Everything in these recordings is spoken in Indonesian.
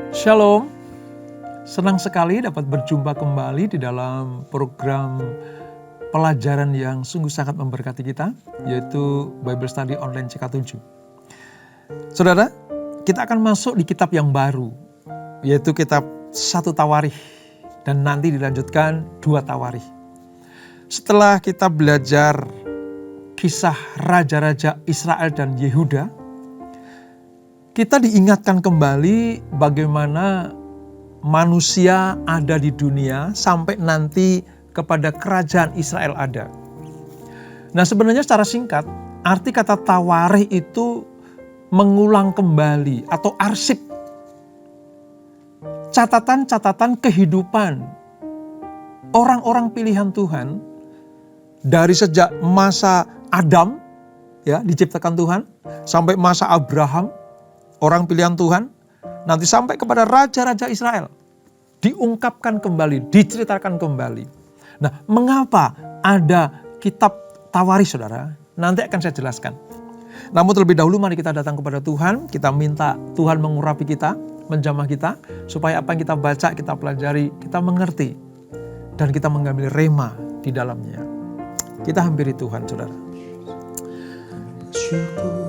Shalom, senang sekali dapat berjumpa kembali di dalam program pelajaran yang sungguh sangat memberkati kita, yaitu Bible Study Online CK7. Saudara, kita akan masuk di kitab yang baru, yaitu kitab 1 Tawarikh, dan nanti dilanjutkan 2 Tawarikh. Setelah kita belajar kisah raja-raja Israel dan Yehuda, kita diingatkan kembali bagaimana manusia ada di dunia sampai nanti kepada kerajaan Israel ada. Nah, sebenarnya secara singkat, arti kata tawarikh itu mengulang kembali atau arsip. Catatan-catatan kehidupan orang-orang pilihan Tuhan dari sejak masa Adam, ya, diciptakan Tuhan, sampai masa Abraham, orang pilihan Tuhan, nanti sampai kepada raja-raja Israel. Diungkapkan kembali, diceritakan kembali. Nah, mengapa ada kitab Tawarikh, saudara? Nanti akan saya jelaskan. Namun terlebih dahulu mari kita datang kepada Tuhan. Kita minta Tuhan mengurapi kita, menjamah kita, supaya apa yang kita baca, kita pelajari, kita mengerti. Dan kita mengambil rema di dalamnya. Kita hampiri Tuhan, saudara.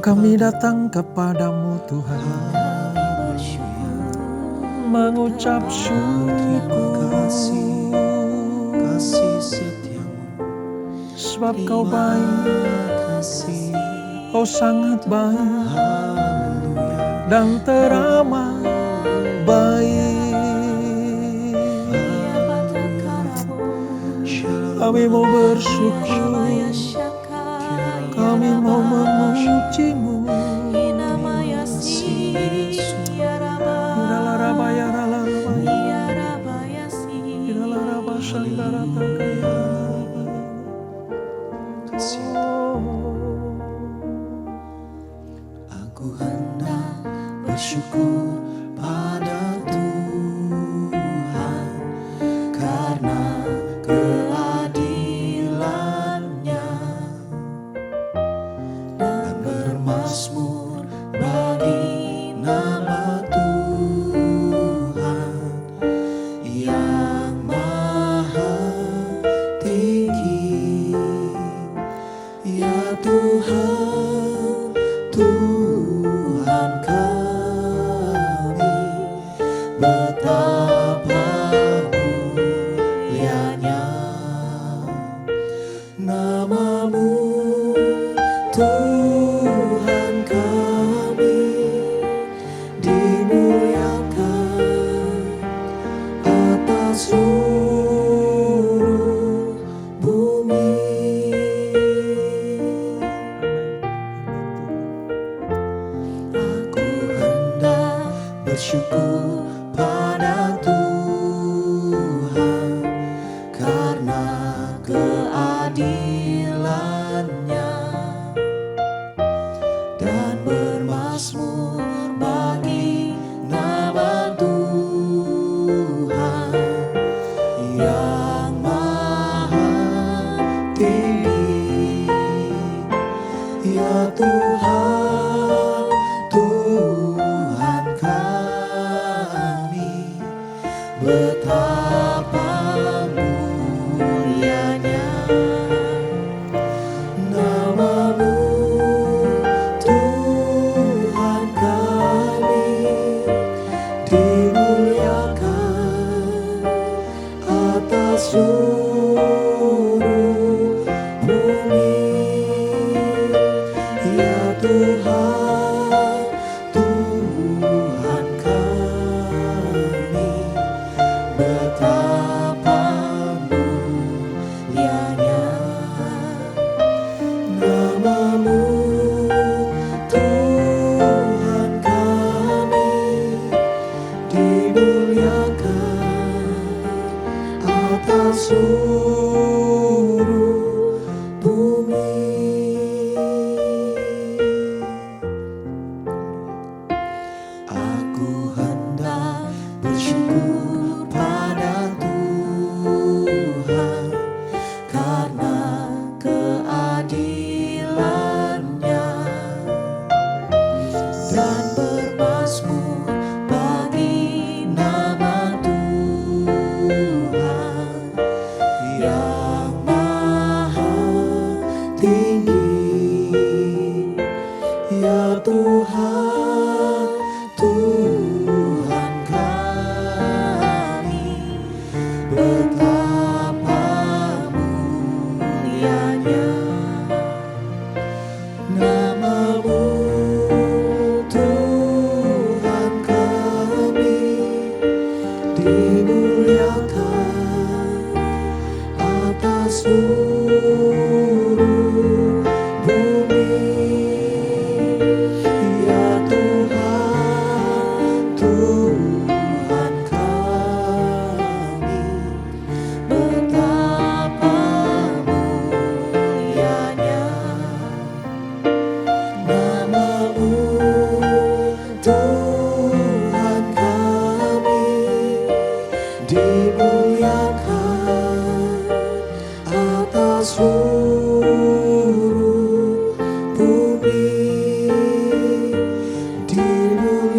Kami datang kepadamu Tuhan, mengucap syukur kasih setiamu, sebab kau baik, kau sangat baik dan teramat baik. Kami mau bersyukur, kami mau memuji-Mu. Aku hendak bersyukur pada Tuhan karena keadilan-Nya dan bermazmur bagi nama Tuhan yang maha tinggi. Ya Tuhan, Tuhan kami, betapa mulianya nama-Mu, Tuhan kami, dimuliakan atas seluruh bumi. Aku hendak bersyukur pada Tuhan karena keadilan-Nya dan bermazmur bagi nama Tuhan yang maha tinggi. Ya Tuhan, Tuhan kami,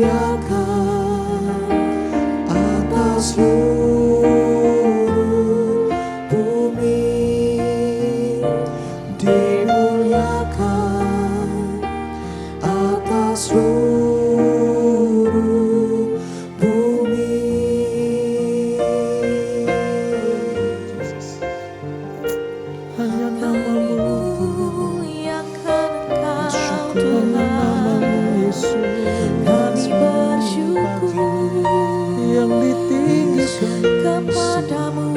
dimuliakan atas seluruh bumi, dimuliakan atas seluruh bumi. Hanya namamu, Muliakan Engkau Tuhan, namamu Yesus, kami bersyukur yang ditinggikan, kepadamu,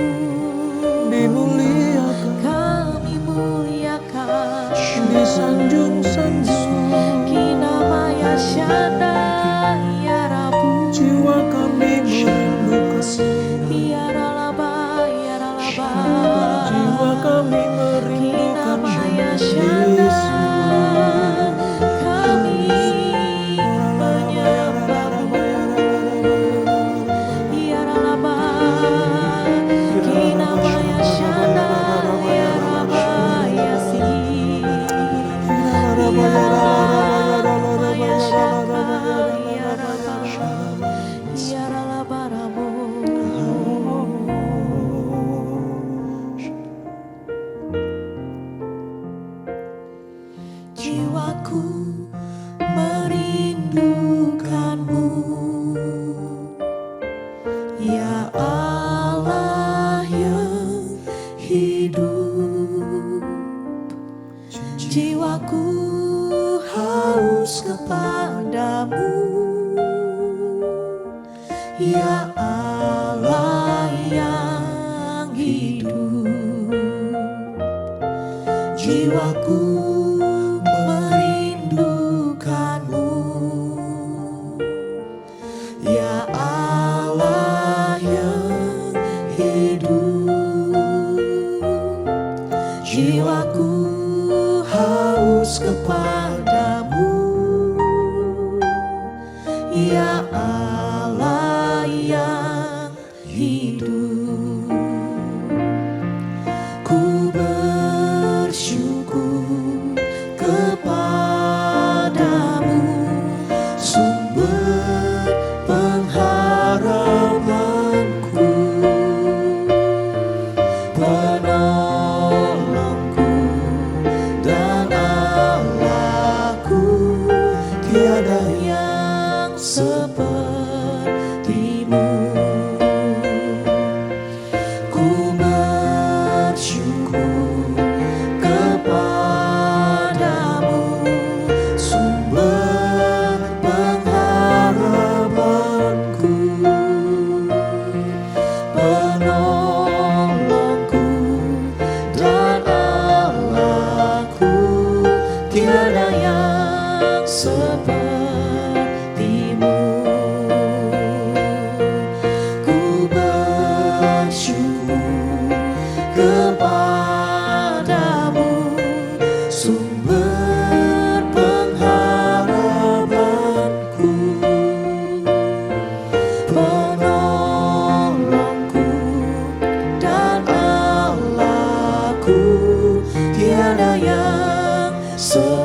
dimuliakan, kami muliakan disanjung-sanjung. Kinamaya Syana ya Rabu, Jiwa kami merindukan, ya Ralaba, ya Ralaba, jiwa kami merindukan Kinamaya Syana, kami menyembahmu, ya Ralaba, Kinamaya Syana ya Raba ya Si, ya Raba ya Syaka ya Raba, ya Ralaba Rabu. Jiwaku merindukanmu, ya Allah yang hidup. Jiwaku haus kepadamu, ya Allah yang hidup. Jiwaku merindukanmu, ya Allah yang hidup. Jiwaku haus kepadamu, ya Allah yang hidup. Ku bersyukur kepadamu, sumber pengharapanku, penolongku dan Allahku. Tiada yang sepertimu. Ku bersyukur kepadamu, sumber pengharapanku, penolongku dan Allahku. Tiada yang sepertimu. Ku bersyukur kepadamu, sumber pengharapanku, penolongku dan Allahku. Tiada yang sepertimu.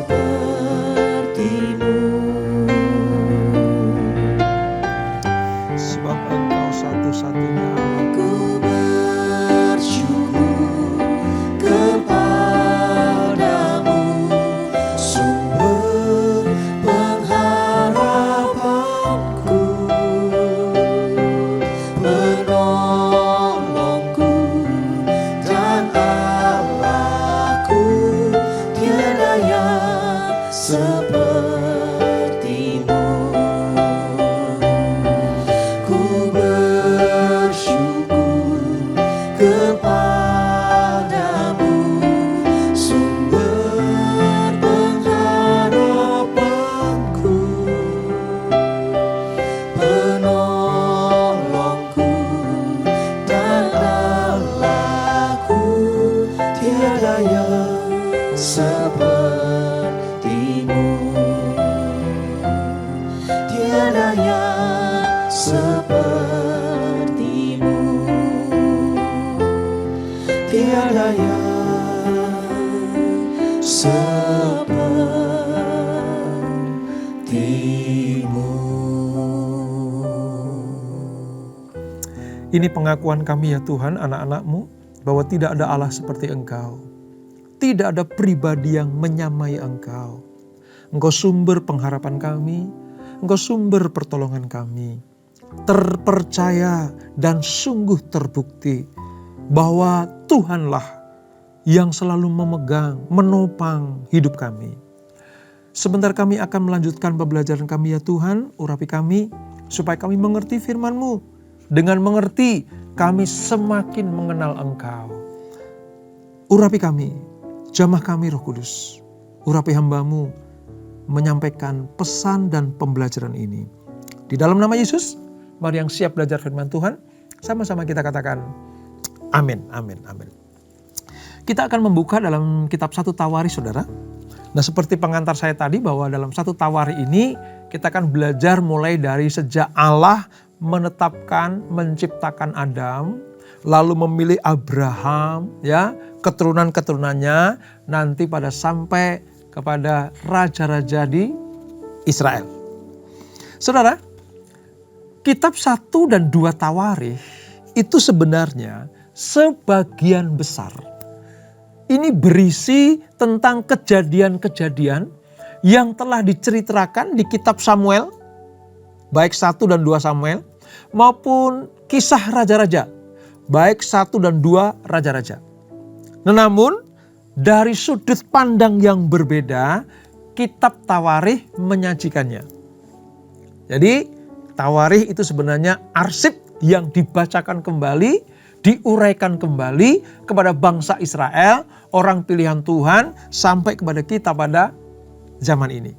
sebab Engkau satu-satunya Allah. Ku bersyukur kepadamu, sumber pengharapanku, penolongku dan Allahku. Tiada yang sepertimu. Ku bersyukur kepadamu, sumber pengharapanku, penolongku dan Allahku. Tiada yang sepertimu. Tiada yang sepertimu. Tiada yang sepertimu. Ini pengakuan kami ya Tuhan, anak-anak-Mu, bahwa tidak ada Allah seperti Engkau. Tidak ada pribadi yang menyamai Engkau. Engkau sumber pengharapan kami, Engkau sumber pertolongan kami. Terpercaya dan sungguh terbukti bahwa Tuhanlah yang selalu memegang, menopang hidup kami. Sebentar kami akan melanjutkan pembelajaran kami ya Tuhan, urapi kami supaya kami mengerti firman-Mu. Dengan mengerti kami semakin mengenal Engkau. Urapi kami, jamah kami Roh Kudus. Urapi hamba-Mu menyampaikan pesan dan pembelajaran ini. Di dalam nama Yesus, mari yang siap belajar firman Tuhan, sama-sama kita katakan amin, amin, amin. Kita akan membuka dalam kitab 1 Tawarikh, saudara. Nah, seperti pengantar saya tadi bahwa dalam 1 Tawarikh ini kita akan belajar mulai dari sejak Allah menetapkan, menciptakan Adam, lalu memilih Abraham, ya, keturunan-keturunannya, nanti pada sampai kepada raja-raja di Israel. Saudara, kitab 1 dan 2 Tawarikh itu sebenarnya sebagian besar ini berisi tentang kejadian-kejadian yang telah diceritakan di kitab Samuel, baik 1 dan 2 Samuel, maupun kisah raja-raja, baik 1 dan 2 raja-raja. Namun dari sudut pandang yang berbeda, kitab Tawarikh menyajikannya. Jadi Tawarikh itu sebenarnya arsip yang dibacakan kembali, diuraikan kembali kepada bangsa Israel, orang pilihan Tuhan, sampai kepada kita pada zaman ini.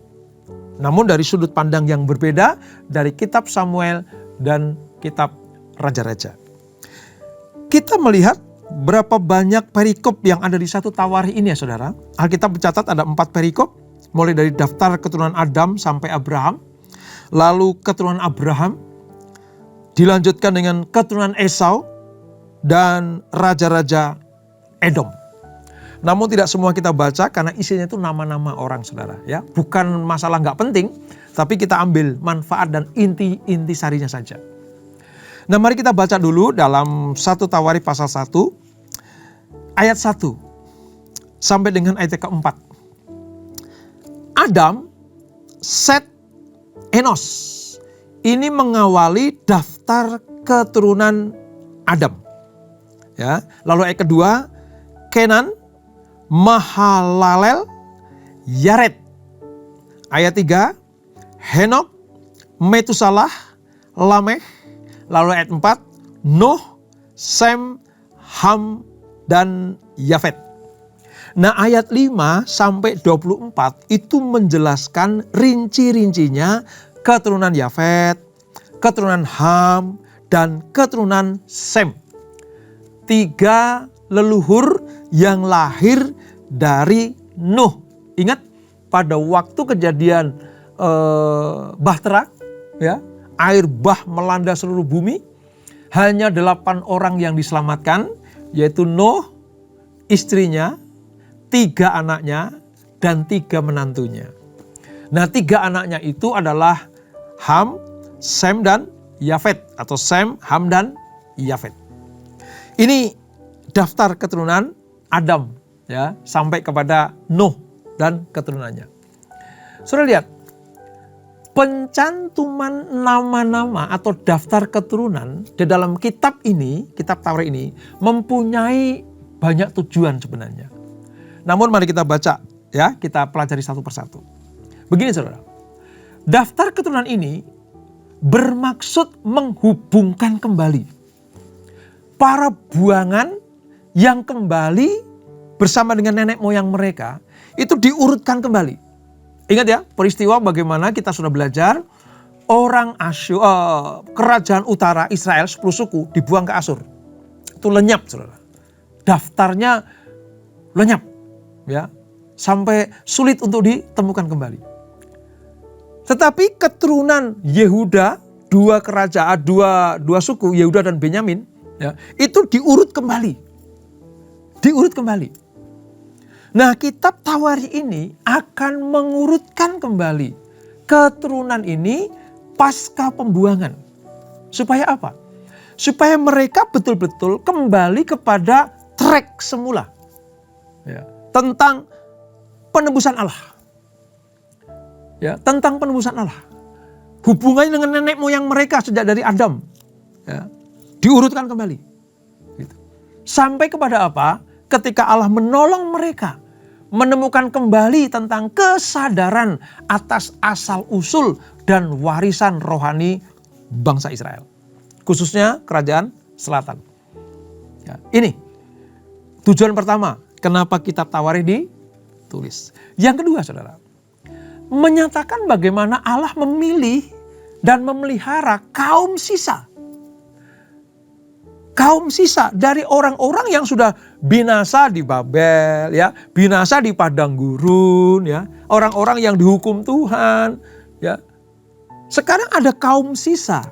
Namun dari sudut pandang yang berbeda dari kitab Samuel dan kitab Raja-Raja. Kita melihat berapa banyak perikop yang ada di 1 Tawarikh ini ya saudara. Alkitab mencatat ada 4 perikop, mulai dari daftar keturunan Adam sampai Abraham. Lalu keturunan Abraham dilanjutkan dengan keturunan Esau dan raja-raja Edom. Namun tidak semua kita baca karena isinya itu nama-nama orang saudara ya. Bukan masalah nggak penting, tapi kita ambil manfaat dan inti sarinya saja. Nah, mari kita baca dulu dalam 1 Tawarikh pasal 1 ayat 1 sampai dengan ayat keempat. Adam, Set, Enos. Ini mengawali daftar keturunan Adam. Ya, lalu ayat kedua, Kenan, Mahalalel, Yared. Ayat 3, Henok, Metusalah, Lamekh. Lalu ayat 4, Nuh, Sem, Ham, dan Yafet. Nah, ayat 5 sampai 24 itu menjelaskan rinci-rincinya keturunan Yafet, keturunan Ham, dan keturunan Sem. 3 leluhur yang lahir dari Nuh. Ingat pada waktu kejadian Bahtera, ya, air bah melanda seluruh bumi, hanya 8 orang yang diselamatkan, yaitu Nuh, istrinya, 3 anaknya, dan 3 menantunya. Nah, 3 anaknya itu adalah Ham, Sem, dan Yafet, atau Sem, Ham, dan Yafet. Ini daftar keturunan Adam, ya, sampai kepada Nuh dan keturunannya. Saudara lihat, pencantuman nama-nama atau daftar keturunan di dalam kitab ini, kitab Tawarikh ini, mempunyai banyak tujuan sebenarnya. Namun mari kita baca, ya, kita pelajari satu persatu. Begini saudara, daftar keturunan ini bermaksud menghubungkan kembali para buangan yang kembali bersama dengan nenek moyang mereka, itu diurutkan kembali. Ingat ya, peristiwa bagaimana kita sudah belajar, orang Asyur, kerajaan utara Israel 10 suku dibuang ke Asyur. Itu lenyap saudara. Daftarnya lenyap, ya, sampai sulit untuk ditemukan kembali. Tetapi keturunan Yehuda, 2 kerajaan, dua suku Yehuda dan Benyamin, ya, itu diurut kembali. Diurut kembali. Nah, kitab Tawarikh ini akan mengurutkan kembali keturunan ini pasca pembuangan. Supaya apa? supaya mereka betul-betul kembali kepada track semula. Ya, tentang penebusan Allah. Ya, tentang penebusan Allah. Hubungannya dengan nenek moyang mereka sejak dari Adam. Ya, diurutkan kembali. Gitu. Sampai kepada apa? Ketika Allah menolong mereka menemukan kembali tentang kesadaran atas asal-usul dan warisan rohani bangsa Israel. Khususnya kerajaan selatan. Ya, ini tujuan pertama kenapa kitab Tawarikh ditulis. Yang kedua, saudara, menyatakan bagaimana Allah memilih dan memelihara kaum sisa. Kaum sisa dari orang-orang yang sudah binasa di Babel, ya, binasa di padang gurun, ya, orang-orang yang dihukum Tuhan, ya. Sekarang ada kaum sisa,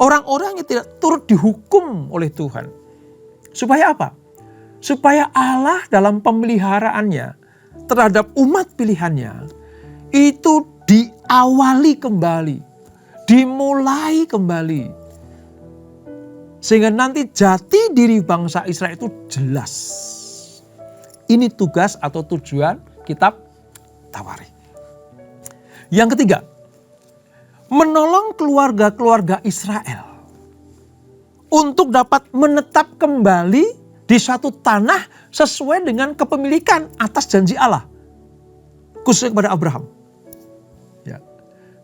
orang-orang yang tidak turut dihukum oleh Tuhan. Supaya apa? Supaya Allah dalam pemeliharaannya terhadap umat pilihannya itu diawali kembali, dimulai kembali. Sehingga nanti jati diri bangsa Israel itu jelas. Ini tugas atau tujuan kitab Tawarikh. Yang ketiga, menolong keluarga-keluarga Israel untuk dapat menetap kembali di suatu tanah sesuai dengan kepemilikan atas janji Allah. Khususnya kepada Abraham. Ya.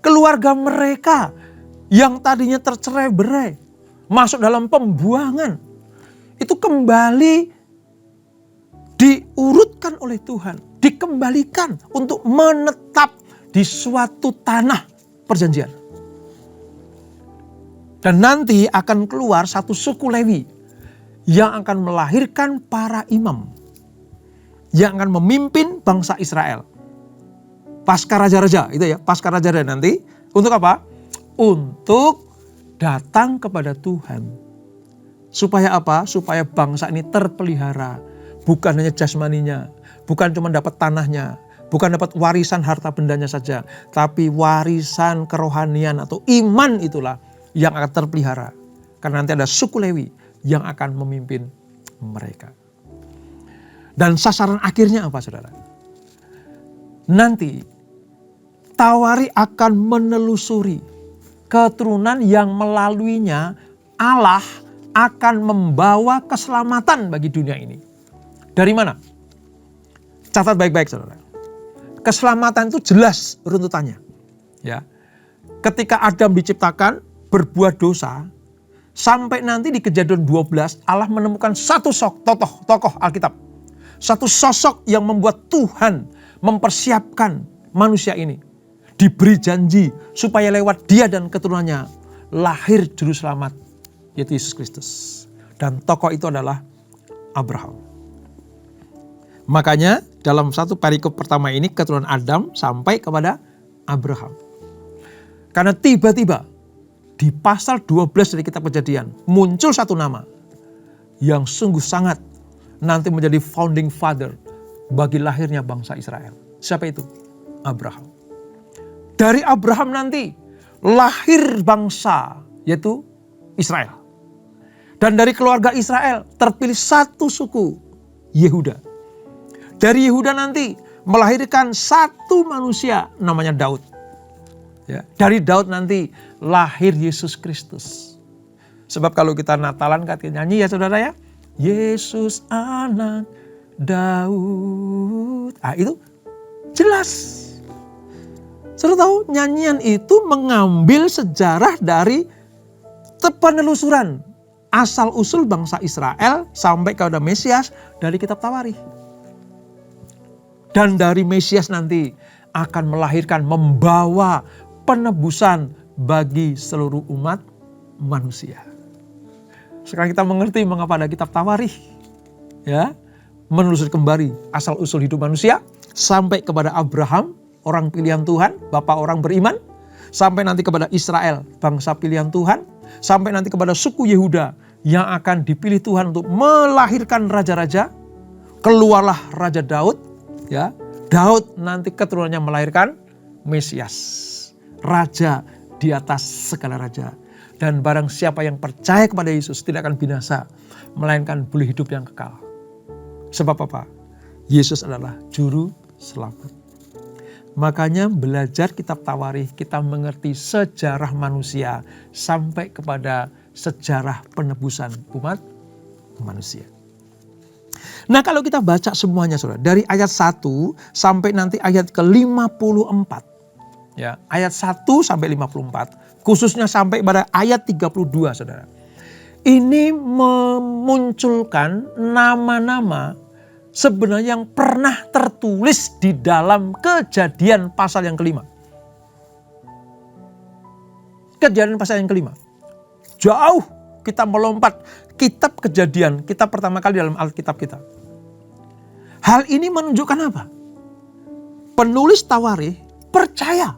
Keluarga mereka yang tadinya tercerai-berai, masuk dalam pembuangan, itu kembali diurutkan oleh Tuhan, dikembalikan untuk menetap di suatu tanah perjanjian. Dan nanti akan keluar satu suku Lewi yang akan melahirkan para imam yang akan memimpin bangsa Israel. Pasca raja-raja, itu ya, pasca raja-raja nanti untuk apa? Untuk datang kepada Tuhan. Supaya apa? Supaya bangsa ini terpelihara. Bukan hanya jasmaninya, bukan cuma dapat tanahnya, bukan dapat warisan harta bendanya saja, tapi warisan kerohanian atau iman itulah yang akan terpelihara. Karena nanti ada suku Lewi yang akan memimpin mereka. Dan sasaran akhirnya apa, saudara? Nanti Tawarikh akan menelusuri keturunan yang melaluinya Allah akan membawa keselamatan bagi dunia ini. Dari mana? Catat baik-baik, saudara. Keselamatan itu jelas runtutannya. Ya. Ketika Adam diciptakan berbuat dosa, sampai nanti di Kejadian 12 Allah menemukan satu tokoh Alkitab. Satu sosok yang membuat Tuhan mempersiapkan manusia ini. Diberi janji supaya lewat dia dan keturunannya lahir juru selamat, yaitu Yesus Kristus. Dan tokoh itu adalah Abraham. Makanya dalam satu perikop pertama ini keturunan Adam sampai kepada Abraham. Karena tiba-tiba di pasal 12 dari kitab Kejadian muncul satu nama yang sungguh sangat nanti menjadi founding father bagi lahirnya bangsa Israel. Siapa itu? Abraham. Dari Abraham nanti lahir bangsa, yaitu Israel. Dan dari keluarga Israel terpilih satu suku, Yehuda. Dari Yehuda nanti melahirkan satu manusia namanya Daud. Ya, dari Daud nanti lahir Yesus Kristus. Sebab kalau kita Natalan katanya nyanyi ya saudara ya, Yesus anak Daud. Itu jelas. Saudara tahu nyanyian itu mengambil sejarah dari penelusuran asal usul bangsa Israel sampai kepada Mesias dari kitab Tawarikh. Dan dari Mesias nanti akan melahirkan, membawa penebusan bagi seluruh umat manusia. Sekarang kita mengerti mengapa ada kitab Tawarikh. Ya, menelusuri kembali asal usul hidup manusia sampai kepada Abraham, orang pilihan Tuhan, bapak orang beriman, sampai nanti kepada Israel, bangsa pilihan Tuhan, sampai nanti kepada suku Yehuda yang akan dipilih Tuhan untuk melahirkan raja-raja. Keluarlah Raja Daud, ya. Daud nanti keturunannya melahirkan Mesias, raja di atas segala raja. Dan barang siapa yang percaya kepada Yesus tidak akan binasa, melainkan boleh hidup yang kekal. Sebab apa? Yesus adalah juru selamat. Makanya belajar kitab Tawarikh, kita mengerti sejarah manusia sampai kepada sejarah penebusan umat manusia. Nah, kalau kita baca semuanya saudara, dari ayat 1 sampai nanti ayat ke-54. Ya, ayat 1 sampai 54, khususnya sampai pada ayat 32 saudara. Ini memunculkan nama-nama sebenarnya yang pernah tertulis di dalam Kejadian pasal yang kelima. Kejadian pasal yang kelima. Jauh kita melompat kitab Kejadian, kitab pertama kali dalam Alkitab kita. Hal ini menunjukkan apa? Penulis Tawarikh percaya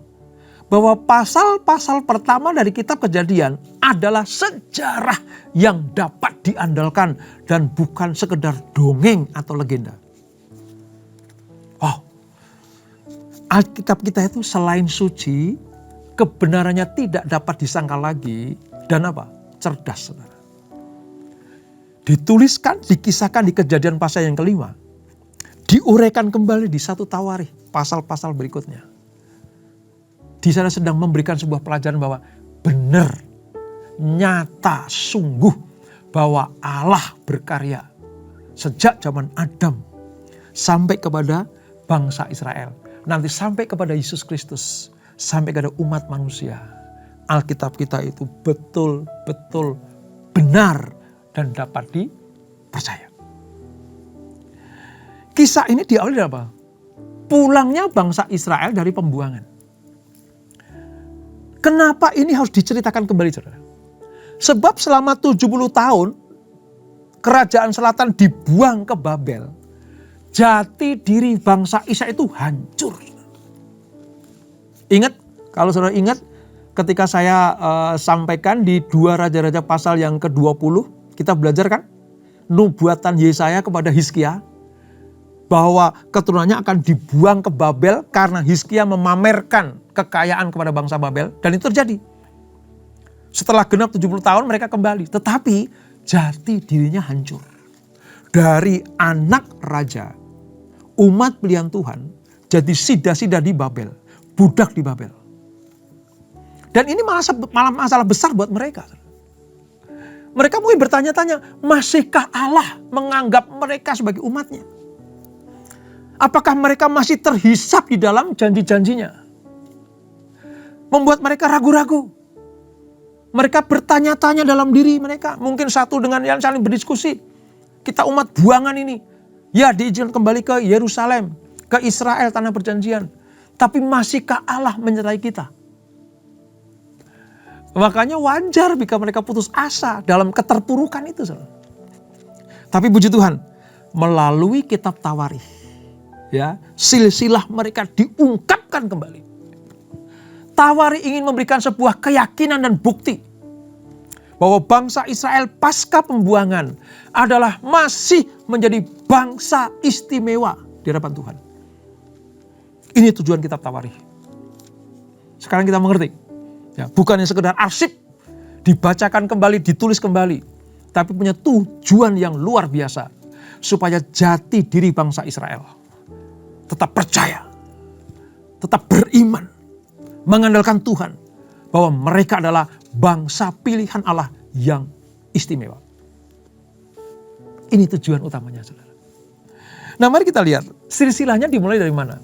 bahwa pasal-pasal pertama dari kitab Kejadian adalah sejarah yang dapat diandalkan dan bukan sekedar dongeng atau legenda. Oh, Alkitab kita itu selain suci, kebenarannya tidak dapat disangkal lagi dan apa? Cerdas, saudara. Dituliskan, dikisahkan di Kejadian pasal yang kelima, diuraikan kembali di 1 Tawarikh pasal-pasal berikutnya. Di sana sedang memberikan sebuah pelajaran bahwa benar, nyata, sungguh bahwa Allah berkarya sejak zaman Adam sampai kepada bangsa Israel. Nanti sampai kepada Yesus Kristus, sampai kepada umat manusia. Alkitab kita itu betul-betul benar dan dapat dipercaya. Kisah ini diawali dari apa? Pulangnya bangsa Israel dari pembuangan. Kenapa ini harus diceritakan kembali, saudara? Sebab selama 70 tahun kerajaan selatan dibuang ke Babel. Jati diri bangsa Israel itu hancur. Ingat, kalau saudara ingat ketika saya sampaikan di 2 Raja-Raja pasal yang ke-20, kita belajar kan? Nubuatan Yesaya kepada Hizkia bahwa keturunannya akan dibuang ke Babel karena Hizkia memamerkan kekayaan kepada bangsa Babel, dan itu terjadi. Setelah genap 70 tahun mereka kembali, tetapi jati dirinya hancur. Dari anak raja, umat pilihan Tuhan, jadi sida-sida di Babel, budak di Babel. Dan ini malah masalah besar buat mereka. Mereka mungkin bertanya-tanya, masihkah Allah menganggap mereka sebagai umatnya? Apakah mereka masih terhisap di dalam janji-janjinya? Membuat mereka ragu-ragu. Mereka bertanya-tanya dalam diri mereka. Mungkin satu dengan yang saling berdiskusi. Kita umat buangan ini. Ya, diizinkan kembali ke Yerusalem, ke Israel, tanah perjanjian. Tapi masihkah Allah menyertai kita? Makanya wajar jika mereka putus asa dalam keterpurukan itu. Tapi puji Tuhan, melalui kitab Tawarikh, ya, silsilah mereka diungkapkan kembali. Tawarikh ingin memberikan sebuah keyakinan dan bukti bahwa bangsa Israel pasca pembuangan adalah masih menjadi bangsa istimewa di hadapan Tuhan. Ini tujuan kitab Tawarikh. Sekarang kita mengerti. Ya, bukan yang sekedar arsip, dibacakan kembali, ditulis kembali. Tapi punya tujuan yang luar biasa. Supaya jati diri bangsa Israel tetap percaya, tetap beriman, mengandalkan Tuhan, bahwa mereka adalah bangsa pilihan Allah yang istimewa. Ini tujuan utamanya, saudara. Nah, mari kita lihat silsilahnya dimulai dari mana.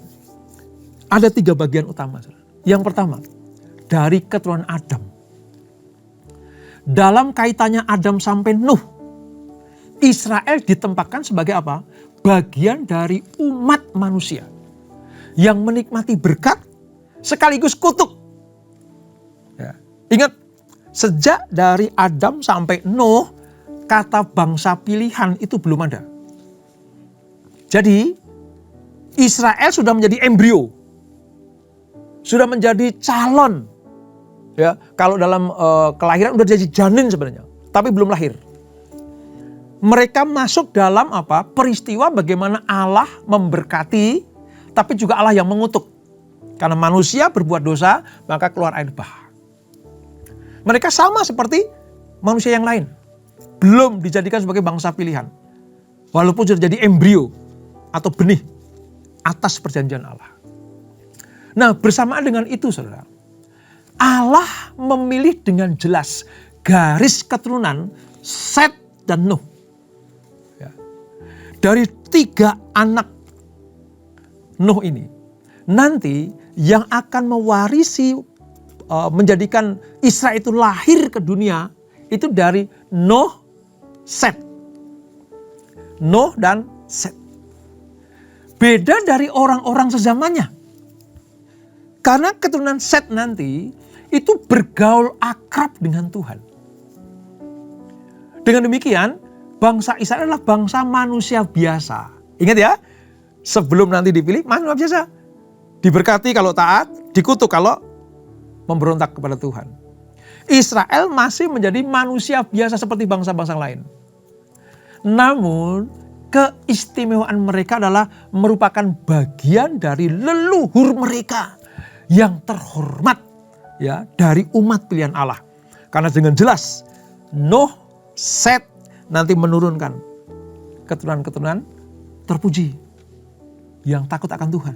Ada 3 bagian utama, saudara. Yang pertama, dari keturunan Adam. Dalam kaitannya Adam sampai Nuh, Israel ditempatkan sebagai apa? Bagian dari umat manusia yang menikmati berkat sekaligus kutuk. Ya. Ingat, sejak dari Adam sampai Nuh, kata bangsa pilihan itu belum ada. Jadi, Israel sudah menjadi embrio. Sudah menjadi calon. Ya, kalau dalam kelahiran udah jadi janin sebenarnya, tapi belum lahir. Mereka masuk dalam apa? Peristiwa bagaimana Allah memberkati, tapi juga Allah yang mengutuk. Karena manusia berbuat dosa, maka keluar air bah. Mereka sama seperti manusia yang lain. Belum dijadikan sebagai bangsa pilihan. Walaupun sudah jadi embrio atau benih atas perjanjian Allah. Nah, bersamaan dengan itu saudara, Allah memilih dengan jelas garis keturunan Set dan Nuh. Ya. Dari 3 anak Nuh ini, nanti yang akan mewarisi menjadikan Israel itu lahir ke dunia itu dari Nuh, Set. Nuh dan Set. Beda dari orang-orang sezamannya. Karena keturunan Set nanti itu bergaul akrab dengan Tuhan. Dengan demikian, bangsa Israel adalah bangsa manusia biasa. Ingat ya, sebelum nanti dipilih manusia biasa. Diberkati kalau taat, dikutuk kalau memberontak kepada Tuhan. Israel masih menjadi manusia biasa seperti bangsa-bangsa lain. Namun keistimewaan mereka adalah merupakan bagian dari leluhur mereka yang terhormat ya dari umat pilihan Allah. Karena dengan jelas Nuh, Set nanti menurunkan keturunan-keturunan terpuji yang takut akan Tuhan,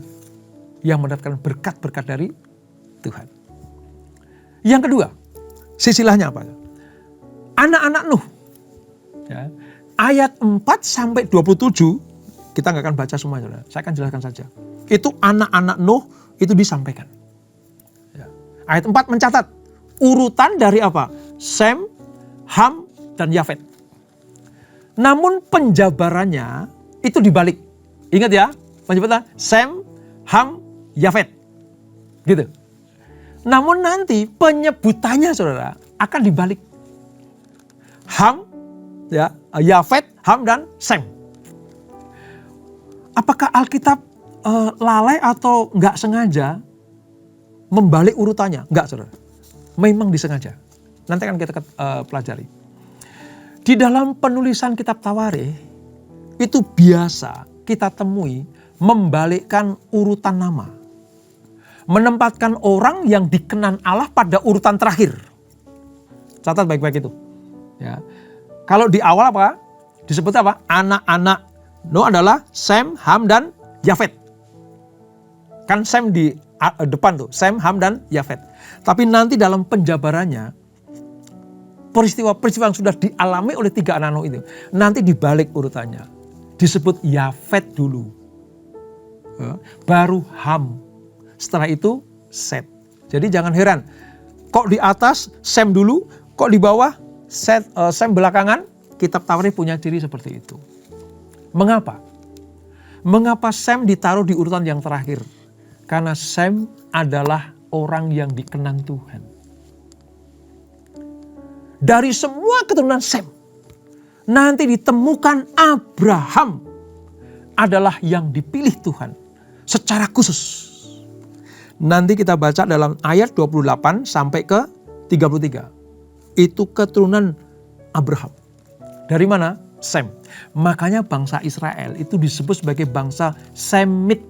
yang mendapatkan berkat-berkat dari Tuhan. Yang kedua, sisilahnya apa? Anak-anak Nuh. Ya. Ayat 4 sampai 27, kita nggak akan baca semuanya. Saya akan jelaskan saja. Itu anak-anak Nuh itu disampaikan. Ya. Ayat 4 mencatat urutan dari apa? Sem, Ham, dan Yafet. Namun penjabarannya itu dibalik. Ingat ya, penjabarannya Sem, Ham, Yafet. Gitu. Namun nanti penyebutannya saudara akan dibalik. Ham, ya, Yafet, Ham dan Sem. Apakah Alkitab lalai atau nggak sengaja membalik urutannya? Nggak saudara. Memang disengaja. Nanti akan kita pelajari. Di dalam penulisan kitab Tawarikh itu biasa kita temui membalikkan urutan nama. Menempatkan orang yang dikenan Allah pada urutan terakhir. Catat baik-baik itu. Ya. Kalau di awal apa? Disebut apa? Anak-anak Nuh adalah Sem, Ham, dan Yafet. Kan Sem di depan tuh. Sem, Ham, dan Yafet. Tapi nanti dalam penjabarannya, peristiwa-peristiwa yang sudah dialami oleh 3 anak Nuh itu, nanti dibalik urutannya. Disebut Yafet dulu. Baru Ham. Setelah itu Set. Jadi jangan heran. Kok di atas Sem dulu, kok di bawah Sem belakangan? Kitab Tawarikh punya ciri seperti itu. Mengapa? Mengapa Sem ditaruh di urutan yang terakhir? Karena Sem adalah orang yang dikenan Tuhan. Dari semua keturunan Sem, nanti ditemukan Abraham adalah yang dipilih Tuhan secara khusus. Nanti kita baca dalam ayat 28 sampai ke 33. Itu keturunan Abraham. Dari mana? Sem. Makanya bangsa Israel itu disebut sebagai bangsa Semit.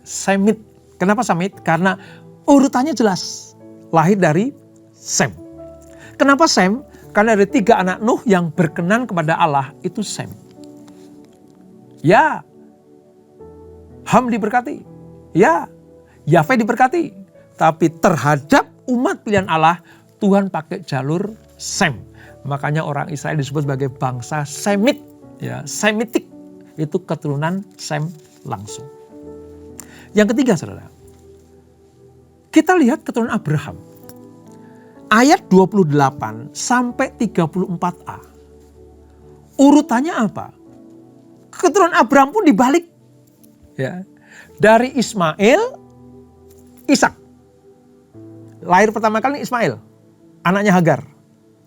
Semit. Kenapa Semit? Karena urutannya jelas. Lahir dari Sem. Kenapa Sem? Karena ada 3 anak Nuh yang berkenan kepada Allah itu Sem. Ya. Ham diberkati. Ya. Yafet diberkati. Tapi terhadap umat pilihan Allah, Tuhan pakai jalur Sem. Makanya orang Israel disebut sebagai bangsa Semit. Ya, Semitik. Itu keturunan Sem langsung. Yang ketiga saudara. Kita lihat keturunan Abraham. Ayat 28 sampai 34a. Urutannya apa? Keturunan Abraham pun dibalik. Ya. Dari Ismail, Ishak. Lahir pertama kali Ismail, anaknya Hagar,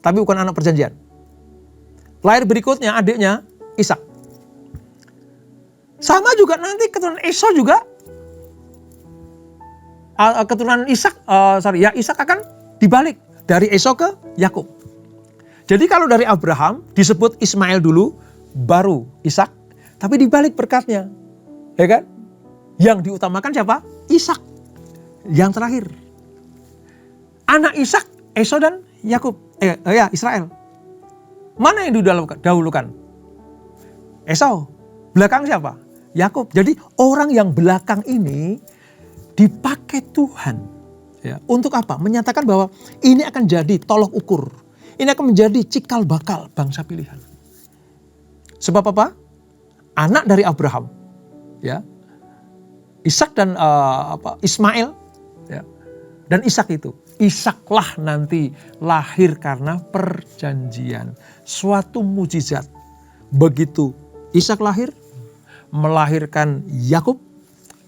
tapi bukan anak perjanjian. Lahir berikutnya adiknya Ishak. Sama juga nanti keturunan Esau juga, keturunan Ishak akan dibalik dari Esau ke Yakub. Jadi kalau dari Abraham disebut Ismail dulu, baru Ishak, tapi dibalik berkatnya, ya kan? Yang diutamakan siapa? Ishak. Yang terakhir. Anak Ishak Esau dan Yakub, Israel. Mana yang didahulukan? Esau. Belakang siapa? Yakub. Jadi orang yang belakang ini dipakai Tuhan, ya, untuk apa? Menyatakan bahwa ini akan jadi tolok ukur. Ini akan menjadi cikal bakal bangsa pilihan. Sebab apa? Anak dari Abraham, ya, Ishak dan Ismail, ya, dan Ishak itu. Ishaklah nanti lahir karena perjanjian. Suatu mujizat. Begitu Ishak lahir, melahirkan Yakub.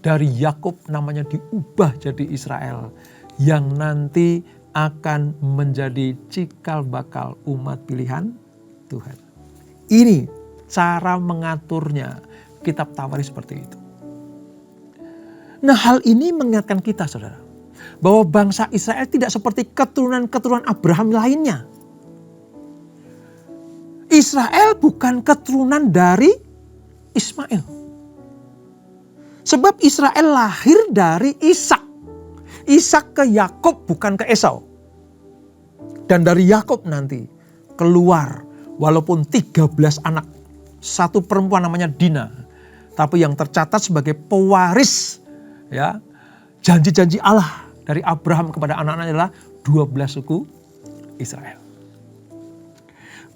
Dari Yakub namanya diubah jadi Israel. Yang nanti akan menjadi cikal bakal umat pilihan Tuhan. Ini cara mengaturnya kitab Tawarikh seperti itu. Nah, hal ini mengingatkan kita, saudara, bahwa bangsa Israel tidak seperti keturunan-keturunan Abraham lainnya. Israel bukan keturunan dari Ismail. Sebab Israel lahir dari Ishak. Ishak ke Yakub, bukan ke Esau. Dan dari Yakub nanti keluar walaupun 13 anak. Satu perempuan namanya Dina. Tapi yang tercatat sebagai pewaris, ya, janji-janji Allah dari Abraham kepada anak-anaknya adalah 12 suku Israel.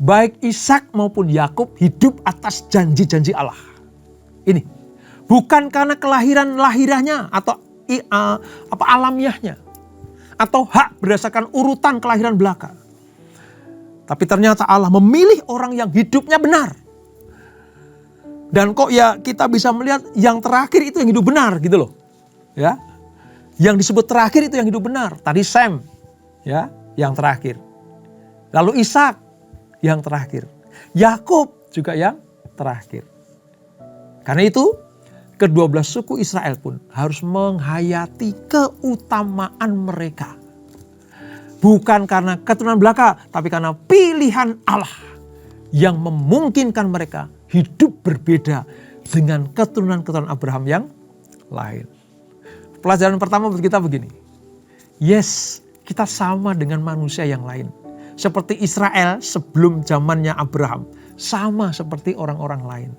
Baik Ishak maupun Yakub hidup atas janji-janji Allah. Ini bukan karena lahirahnya atau alamiahnya atau hak berdasarkan urutan kelahiran belaka. Tapi ternyata Allah memilih orang yang hidupnya benar. Dan kok ya kita bisa melihat yang terakhir itu yang hidup benar gitu loh. Ya. Yang disebut terakhir itu yang hidup benar. Tadi Sem, ya, yang terakhir. Lalu Ishak yang terakhir. Yakub juga yang terakhir. Karena itu, ke-12 suku Israel pun harus menghayati keutamaan mereka. Bukan karena keturunan belaka, tapi karena pilihan Allah yang memungkinkan mereka hidup berbeda dengan keturunan-keturunan Abraham yang lain. Pelajaran pertama buat kita begini. Yes, kita sama dengan manusia yang lain. Seperti Israel sebelum zamannya Abraham. Sama seperti orang-orang lain.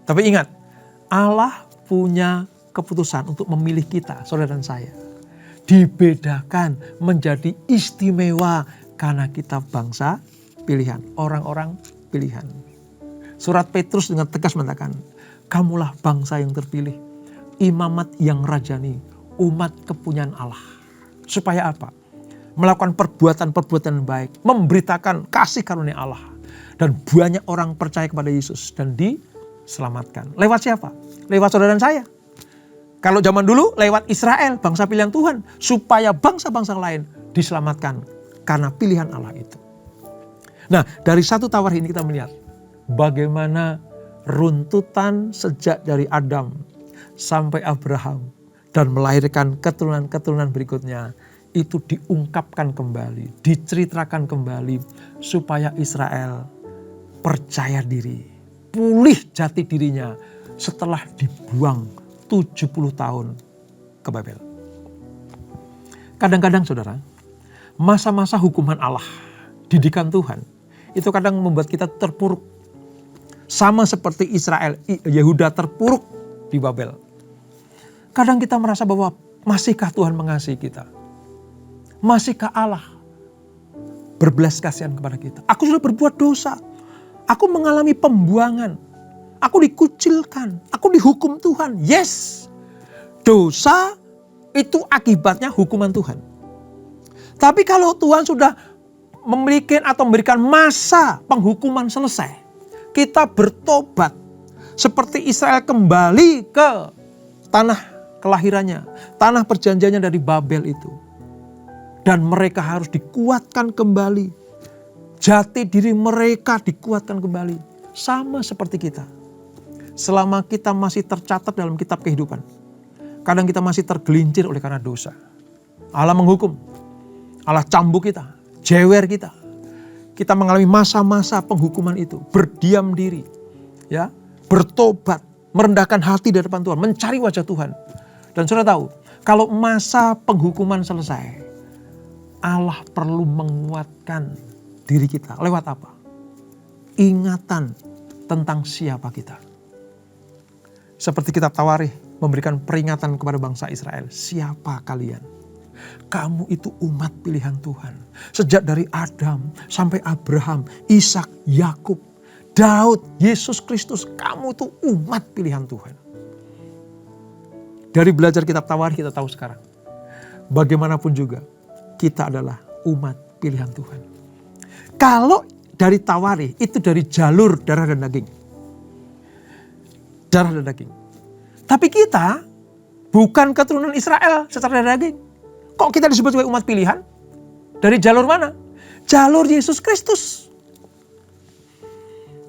Tapi ingat, Allah punya keputusan untuk memilih kita, saudara dan saya. Dibedakan menjadi istimewa karena kita bangsa pilihan. Orang-orang pilihan. Surat Petrus dengan tegas mengatakan, kamulah bangsa yang terpilih. Imamat yang rajani. Umat kepunyaan Allah. Supaya apa? Melakukan perbuatan-perbuatan baik, memberitakan kasih karunia Allah. Dan banyak orang percaya kepada Yesus dan diselamatkan. Lewat siapa? Lewat saudara dan saya. Kalau zaman dulu lewat Israel, bangsa pilihan Tuhan. Supaya bangsa-bangsa lain diselamatkan karena pilihan Allah itu. Nah, dari satu Tawarikh ini kita melihat bagaimana runtutan sejak dari Adam sampai Abraham dan melahirkan keturunan-keturunan berikutnya. Itu diungkapkan kembali, diceritakan kembali supaya Israel percaya diri, pulih jati dirinya setelah dibuang 70 tahun ke Babel. Kadang-kadang saudara, masa-masa hukuman Allah, didikan Tuhan, itu kadang membuat kita terpuruk. Sama seperti Israel, Yehuda terpuruk di Babel. Kadang kita merasa bahwa masihkah Tuhan mengasihi kita? Masihkah Allah berbelas kasihan kepada kita? Aku sudah berbuat dosa. Aku mengalami pembuangan. Aku dikucilkan. Aku dihukum Tuhan. Yes. Dosa itu akibatnya hukuman Tuhan. Tapi kalau Tuhan sudah memiliki atau memberikan masa penghukuman selesai. Kita bertobat. Seperti Israel kembali ke tanah kelahirannya. Tanah perjanjiannya dari Babel itu. Dan mereka harus dikuatkan kembali. Jati diri mereka dikuatkan kembali. Sama seperti kita. Selama kita masih tercatat dalam kitab kehidupan. Kadang kita masih tergelincir oleh karena dosa. Allah menghukum. Allah cambuk kita. Jewer kita. Kita mengalami masa-masa penghukuman itu. Berdiam diri. Ya, bertobat. Merendahkan hati di depan Tuhan. Mencari wajah Tuhan. Dan saudara tahu. Kalau masa penghukuman selesai. Allah perlu menguatkan diri kita. Lewat apa? Ingatan tentang siapa kita. Seperti kitab Tawarikh memberikan peringatan kepada bangsa Israel. Siapa kalian? Kamu itu umat pilihan Tuhan. Sejak dari Adam sampai Abraham, Ishak, Yakub, Daud, Yesus Kristus. Kamu itu umat pilihan Tuhan. Dari belajar kitab Tawarikh kita tahu sekarang. Bagaimanapun juga kita adalah umat pilihan Tuhan. Kalau dari Tawarikh itu dari jalur darah dan daging. Darah dan daging. Tapi kita bukan keturunan Israel secara darah daging. Kok kita disebut sebagai umat pilihan? Dari jalur mana? Jalur Yesus Kristus.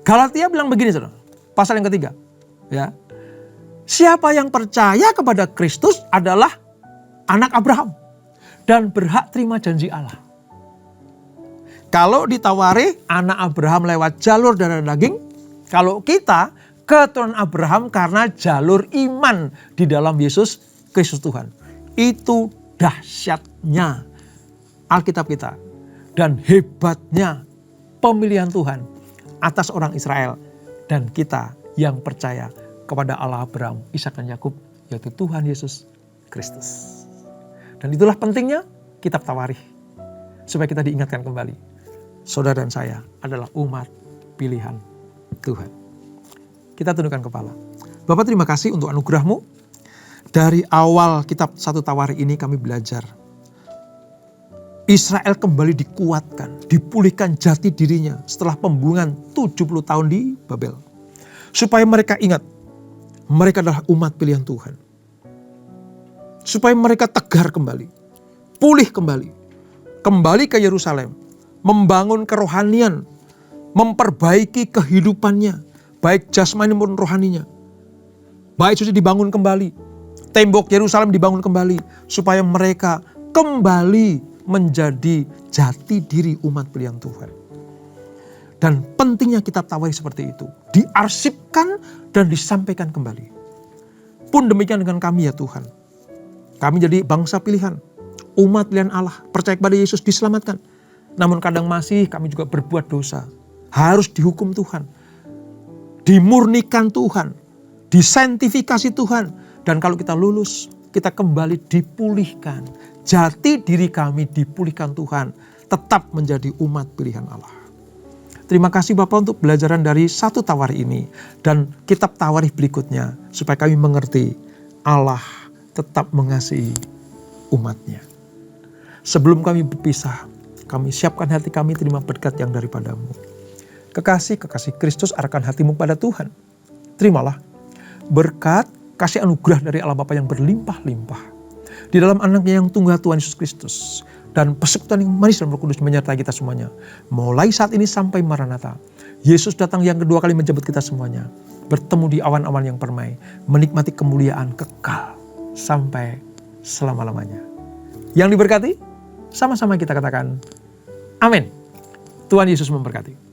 Galatia bilang begini, saudara. Pasal yang ketiga. Ya. Siapa yang percaya kepada Kristus adalah anak Abraham dan berhak terima janji Allah. Kalau di Tawarikh anak Abraham lewat jalur darah daging, kalau kita keturunan Abraham karena jalur iman di dalam Yesus Kristus Tuhan. Itu dahsyatnya Alkitab kita dan hebatnya pemilihan Tuhan atas orang Israel dan kita yang percaya kepada Allah Abraham, Ishak dan Yakub, yaitu Tuhan Yesus Kristus. Dan itulah pentingnya kitab Tawarikh, supaya kita diingatkan kembali. Saudara dan saya adalah umat pilihan Tuhan. Kita tundukkan kepala. Bapak, terima kasih untuk anugerah-Mu. Dari awal kitab 1 Tawarikh ini kami belajar. Israel kembali dikuatkan, dipulihkan jati dirinya setelah pembuangan 70 tahun di Babel. Supaya mereka ingat, mereka adalah umat pilihan Tuhan. Supaya mereka tegar kembali, pulih kembali, kembali ke Yerusalem, membangun kerohanian, memperbaiki kehidupannya, baik jasmani maupun rohaninya. Baik sudah dibangun kembali, tembok Yerusalem dibangun kembali, supaya mereka kembali menjadi jati diri umat pilihan Tuhan. Dan pentingnya kitab Tawarikh seperti itu. Diarsipkan dan disampaikan kembali. Pun demikian dengan kami ya Tuhan. Kami jadi bangsa pilihan. Umat pilihan Allah. Percaya kepada Yesus diselamatkan. Namun kadang masih kami juga berbuat dosa. Harus dihukum Tuhan. Dimurnikan Tuhan. Disanktifikasi Tuhan. Dan kalau kita lulus, kita kembali dipulihkan. Jati diri kami dipulihkan Tuhan. Tetap menjadi umat pilihan Allah. Terima kasih Bapak untuk belajaran dari 1 Tawarikh ini dan kitab Tawarikh berikutnya supaya kami mengerti Allah tetap mengasihi umatnya. Sebelum kami berpisah, kami siapkan hati kami terima berkat yang daripadamu. Kekasih Kristus arahkan hatimu pada Tuhan. Terimalah berkat kasih anugerah dari Allah Bapa yang berlimpah-limpah di dalam anaknya yang tunggal Tuhan Yesus Kristus. Dan persekutuan yang manis dan Roh Kudus menyertai kita semuanya. Mulai saat ini sampai Maranatha. Yesus datang yang kedua kali menjemput kita semuanya. Bertemu di awan-awan yang permai. Menikmati kemuliaan kekal. Sampai selama-lamanya. Yang diberkati, sama-sama kita katakan amin. Tuhan Yesus memberkati.